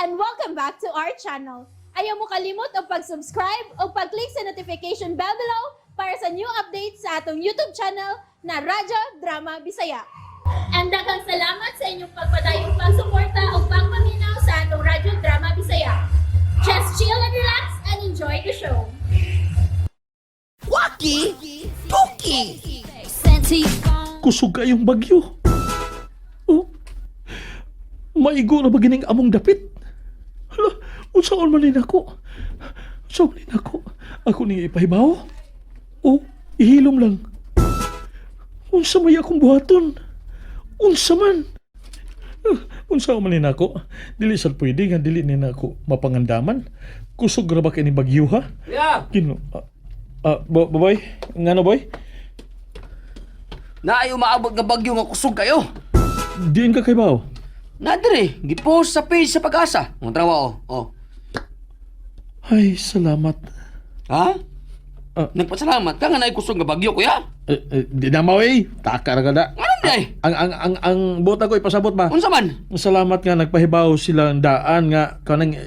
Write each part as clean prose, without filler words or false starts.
and welcome back to our channel. Ayaw mo kalimot o pag-subscribe o pag-click sa notification bell below para sa new updates sa atong YouTube channel na Radyo Drama Bisaya. And daghang salamat sa inyong pagpadayong pagsuporta o pagpaminaw sa atong Radyo Drama Bisaya. Just chill and relax and enjoy the show. Waki! Tuki! Kusog kayong bagyo. Oh, maigo na ba gining among dapit? Hala, unsaon malin ako? Unsaon malin ako? Ako ni ipahibaw? Oh, ihilom lang. Unsa may akong buhaton? Unsa man? Unsa malin ako? Dili sad pwede nga dili ni ako mapangandaman. Kusog ra ba kay ni bagyo ha? Yeah! Kino? Boy? Ngano boy? Naayo maabot nga bagyo nga kusog kayo. Diin ka kay baw? Nadire, gipost sa page sa Pag-asa. Ang trawa oh. Ay, salamat. Ha? Ah. Nagpasalamat ka nga naay kusog nga bagyo kuya. Di na mo eh. Taka ra kada. Ano day? Ang buta ko ipasabot ba? Unsa man? Salamat nga nagpahibaw silang daan nga kanang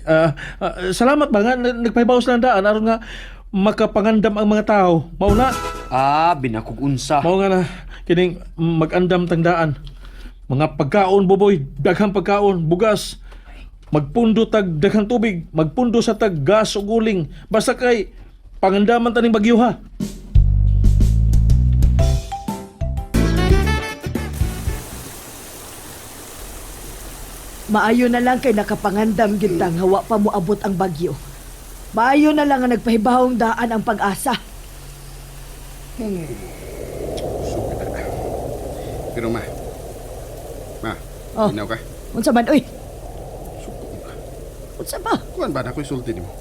salamat ba nga nagpahibaw silang daan aron nga makapangandam ang mga tao. Mao na. Binakog unsa. Mao nga na kining magandam tang daan. Mga pagkaon boboy, daghang pagkaon, bugas. Magpundo tag daghang tubig, magpundo sa tag gas ug uling. Basta kay pangandaman taning bagyo ha. Maayo na lang kay nakapangandam gintang hawa pa mo abot ang bagyo. Maayo na lang nga nagpahibahong daan ang Pag-asa. Pero ma, Oh. inaw ka? Unsa man uy? Suko ka. Unsa ba? Kuan ba na ako'y sulti nimo?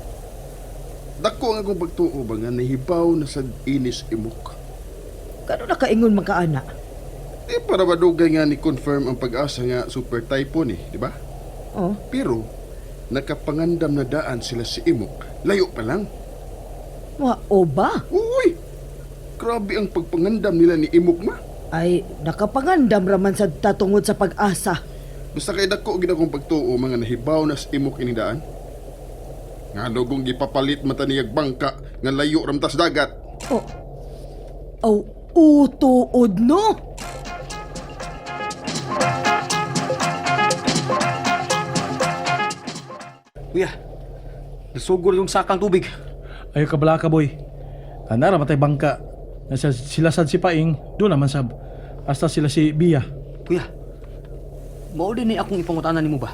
Dako nga akong pagtuo ba nga nahibaw na sa inis imok. Kano na kaingon man ka ana? Para ba dugay nga ni confirm ang Pag-asa nga super typhoon di ba? Oh, Pero nakapangandam na daan sila si imok. Layo pa lang. o ba? Uy! Grabe ang pagpangandam nila ni imok ma. Ay nakapangandam raman sa tatungod sa Pag-asa. Basta kay dako gid akong pagtuo mga nahibaw na sa imok ini daan. Nga dugong gipapalit mata niyag bangka nga layo ram tas dagat. Oh. Aw, utuod no? Kuya, nasugod yung sakang tubig. Ayo kabala ka boy. Anara matay bangka. Nasa sila sad si Paing, do naman sab. Hasta sila si Bia. Kuya, mao din ni akong ipangutanan nimo ba?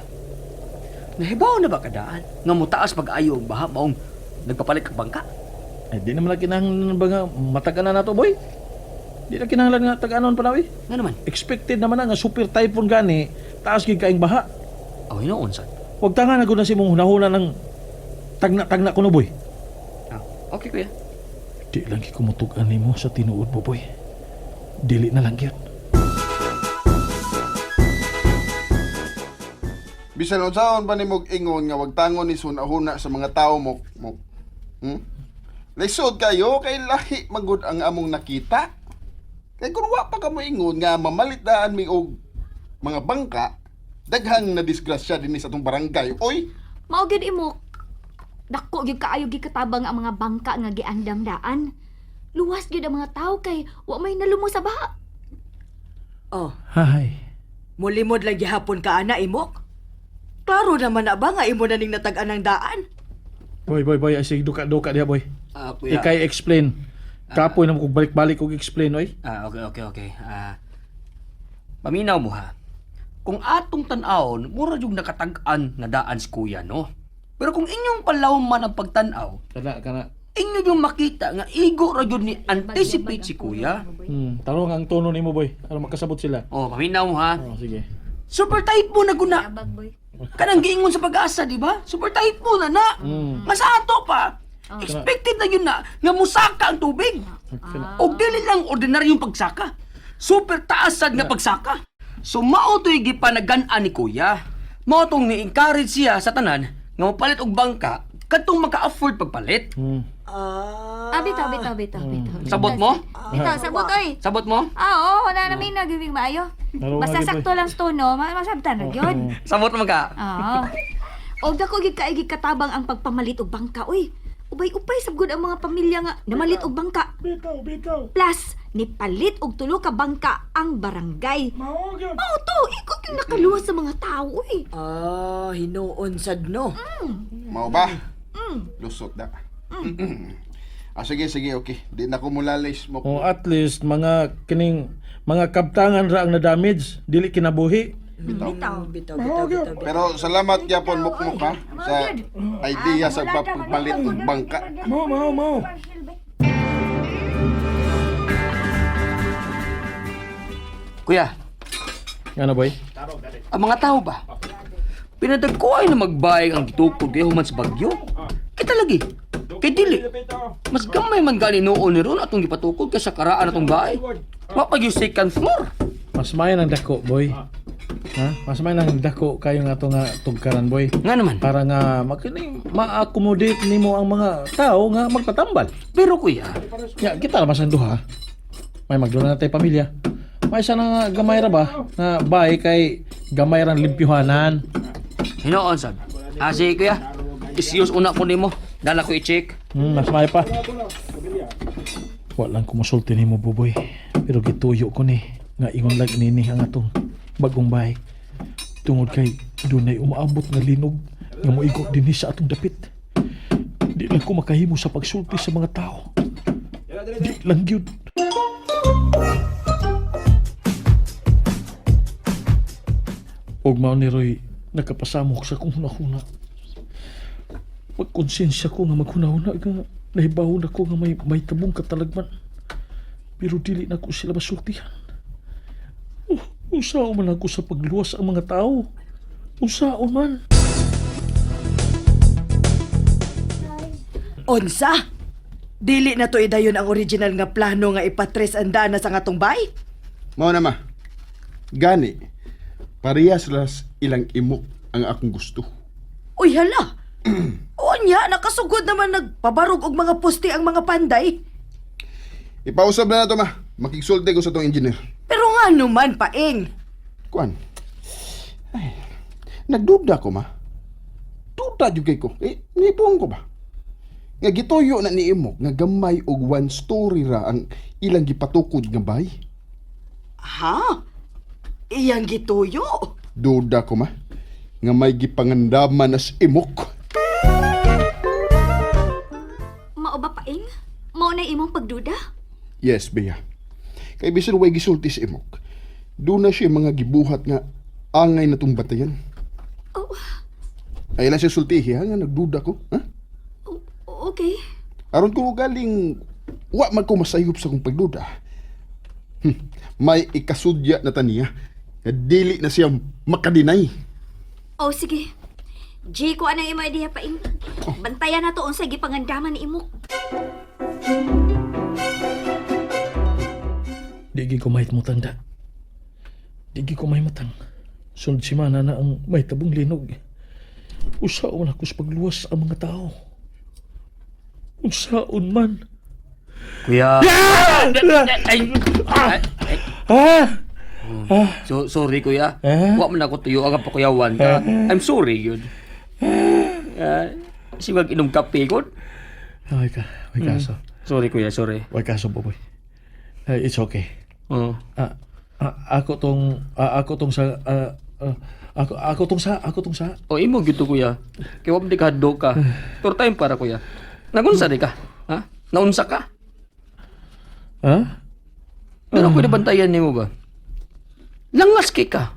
Nahibaw na ba kadaan nga mutaas pag-ayo ang baha maong nagpapalit kag bangka? Di naman lang kinahanglan ba nga mataganan na to boy. Di na kinahanglan nga taganon pa na eh. Nga naman. Expected naman na nga super typhoon gani, taas gid kaing baha. Aw hinoon sad. Huwag tanga na na si mong hunahuna ng tagna-tagna ko no boy. Okay kuya. Di lang kikumutugan ni mo sa tinuod mo boy. Dili na lang yun. Bisan unsaon pa nimog ingon nga wag tangon ni sunahuna sa mga tawo mo. Laysod kayo kay lahi magud ang among nakita. Kay kung wa pa ka mo ingon nga mamalit daan mi og mga bangka, daghang na disgrasya dinhi sa atong barangay. Oy, Mao gyud imok. Dako gyud kaayo gikatabang ang mga bangka nga giandam daan. Luwas gyud ang mga tawo kay wa may nalumo sa baha. Oh, Hay. mulimod lang gihapon ka ana imok. Klaro naman na ba nga imo na ning natag-an ng daan? Boy, ay sige duka diha boy. Kuya. Ikay explain. Kapoy na mo kog balik-balik kog explain oy. Okay. Paminaw mo ha. Kung atong tan-awon, mura yung nakatag-an na daan si kuya, no? Pero kung inyong palawman ang pagtan-aw, Kana. inyo yung makita nga igo ra yun ni anticipate si kuya. Tarong ang tono nimo boy. Ano magkasabot sila? Paminaw mo ha. Sige. Super tight mo na guna. Abag boy. Kanang giingon sa Pag-asa, di ba? Super tight mo na. Mas ato pa. Expected na yun na nga musaka ang tubig. O dili lang ordinaryong pagsaka. Super taas sad nga pagsaka. So mao to'y gipanagan-an ni kuya. Mao tong ni-encourage siya sa tanan nga mapalit og bangka kadtong maka-afford pagpalit. Bitaw. Sabot mo? Bitaw, sabot oy. Sabot mo? Oo, wala namin nagiging maayo. Laro Basta nga, sakto lang sa tono, masabtan na yun. Sabot mo ka? Oo. Og dako gyud kaay katabang ang pagpamalit og bangka oy. Ubay-ubay sab gud ang mga pamilya nga namalit og bangka. Plus, nipalit og tulo ka bangka ang barangay. Mao to, ikaw yung nakaluwas sa mga tao oy. Hinuon sad no. Mao ba? Lusot na. Sige, okay. Di na ko mulalis mo. O at least mga kining mga kaptangan ra ang na-damage, dili kinabuhi. Bitaw. Bitaw. Pero salamat gyapon mukmuk ha sa idea sa pagpalit og bangka. Mau. Kuya, Ano boy? ang mga tao ba? Pinadagko ay na magbayag ang gitukod kay human sa bagyo. Kita lagi. Kay dili. Mas gamay man gani noon ni ron atong gipatukod kay sa karaan atong bahay. Mapag yung second floor. Mas mayan ang dako, boy. Ha? Mas mayan ang dako kayo nga to nga tugkaran, boy. Nga naman. Para nga makining ma-accommodate nimo ang mga tao nga magpatambal. Pero kuya, Ya, kita naman sa duha. May magdula na tayo pamilya. May isa na nga gamay ra ba nga bahay kay gamay ran limpyuhanan. hinoon sab. Sige kuya, isiyos una ko nimo. Dala ko i-check. Mas may pa. Walang kumusulti nimo, buboy. Pero gituyo ko ni nga ingon lag nini ang atong bagong bahay. Tungod kay dunay umaabot nga linog nga moigo dinhi sa atong dapit. Di lang ko makahimo sa pagsulti sa mga tao. Di lang gyud. Og mao ni Roy nakapasamok sa kung hunahuna. Magkonsensya ko nga maghunahuna nga nahibaw na ko nga may tabong katalagman. Pero dili na ko sila masultihan. Usaon man ako sa pagluwas ang mga tao. Usaon man. Unsa? Dili na to idayon ang original nga plano nga ipatres ang dana sa atong bay? Mao na ma. Gani. Parehas las ilang imok ang akong gusto. Uy, hala! Unya, nakasugod naman nagpabarog og mga poste ang mga panday. Ipausab na to ma. Makigsulti ko sa tong engineer. Pero nga naman, paing. Kuan. Ay, nagduda ko ma. Duda jud kay ko. Nipong ko ba? Nga gitoyo na ni imok nga gamay og one story ra ang ilang gipatukod nga bay. Ha? Iyang gituyo? Duda ko ma. Nga may gipangandaman as imok. Mao ba paing? Mao na imong pagduda? Yes, Bea. Kay bisan way gisulti si imok. Doon na siya mga gibuhat nga angay na tong batayan. Oh, Ay lang siya sultihi ha nga nagduda ko. Ha? okay. Aron ko galing wa man ko masayop sa kong pagduda. May ikasudya na taniya nga dili na siya makadinay. Oh, sige. G, ko anang imo idea paing. Bantayan na to unsay gipangandaman ni imok. Di ko mahit mo tanda. Di ko mahimutang. Sunod si Mana na ang may tabong linog. Usaon ako sa pagluwas ang mga tao. Usaon man. Kuya. Sorry kuya. Wa man ako tuyo ang pakuyawan ka. I'm sorry yun. Sigag inom kape ko. Ay kaso. Sorry kuya, sorry. Ay kaso, boy. It's okay. Oh. Ako tong sa. O imo gitu kuya. Kaya wag di ka hadlo ka. Tour time para kuya. Nagunsa di ka? Ha? Naunsa ka? Ha? Pero pwede bantayan nimo ba? Langas kay ka.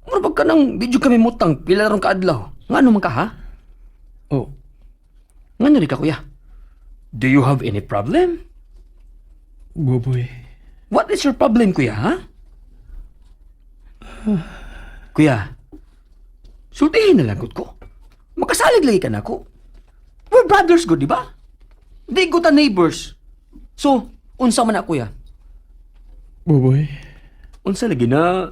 Murabag ka nang video kami mutang pila ron ka adlaw. Ngano man ka ha? Oh, Ngano di ka kuya? Do you have any problem? boy. What is your problem kuya ha? Kuya, sultihin na lagot ko. Makasalig lagi ka na ako. We're brothers good, di ba? Di ko ta neighbors. So, unsa man na kuya? Boy. Unsa lagi na?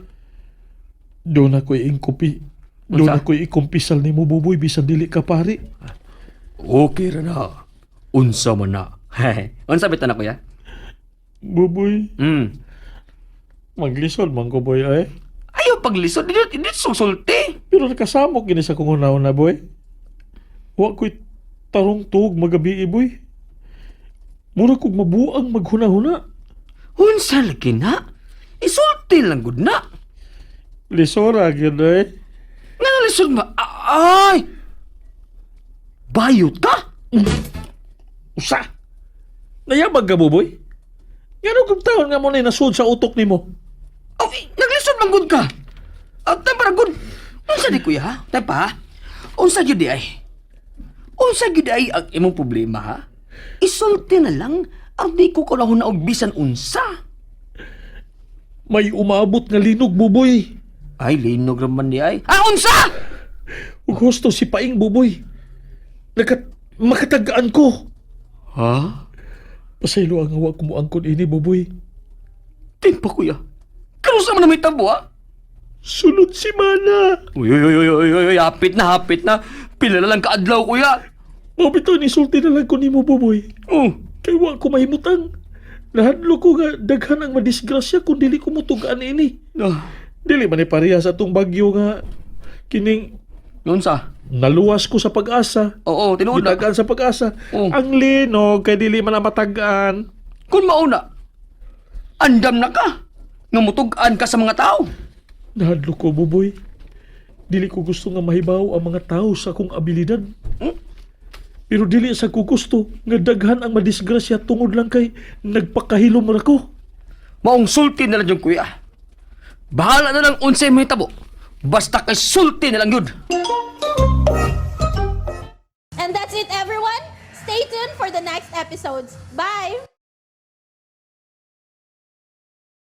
Doon ako'y ingkupi. Doon ako'y ikumpisal ni mo, buboy, bisan dili ka pari. Okay ra na. Unsa man na. Unsa bitan na kuya? Buboy, maglisod man ko, boy, ay. Ayaw paglisod, hindi susulti. Pero nakasamok gini sa kung na boy. Wa ko'y tarong tug magabi, boy. Mura kong mabuang maghuna-huna. Unsa lagi na? Isulti lang gud na. Lisora, gyud eh. Nga lisod ma... Ay! Bayot ka? Usa! Nayabag ka, boy? Ngano kung taon nga mo na nasud sa utok ni mo? Okay, naglisod lang gud ka. At para gud. Unsa di kuya ha? Tay pa? Unsa gyud di ay? Unsa gyud ay ang imong problema ha? Isulti na lang ang di ko kunahon na og bisan unsa. May umabot nga linog, buboy. Ay, linog raman di ay. Ah, unsa? Ug husto si Paing, buboy. Makatagaan ko. Ha? Pasaylo ang hawa ko mo angkon ini, buboy. Timpa kuya. Kamusta man na may tabo ha? Sunod si Mana. Uy, hapit na. Pila na lang kaadlaw kuya. Mabito ni sulti na lang ko ni mo, buboy. Oh. Kay wa ko mahimutang. Nahadlo ko nga daghan ang madisgrasya kung dili ko mutugaan ini. Ah, Dili man ni pareha sa atong bagyo nga kining unsa? naluwas ko sa pag-asa. Oo, tinuod na. Ginagaan sa pag-asa. Oh. Ang linog kay dili man na matagaan. Kung mauna, andam na ka. Nga mutugaan ka sa mga tao. Nahadlo ko, buboy. Dili ko gusto nga mahibaw ang mga tao sa akong abilidad. Pero dili sa ko gusto nga daghan ang madisgrasya tungod lang kay nagpakahilom ra ko. Maong sulti na lang yung kuya. Bahala na lang unsay may tabo. Basta kay sulti na lang yun. And that's it, everyone. Stay tuned for the next episodes. Bye!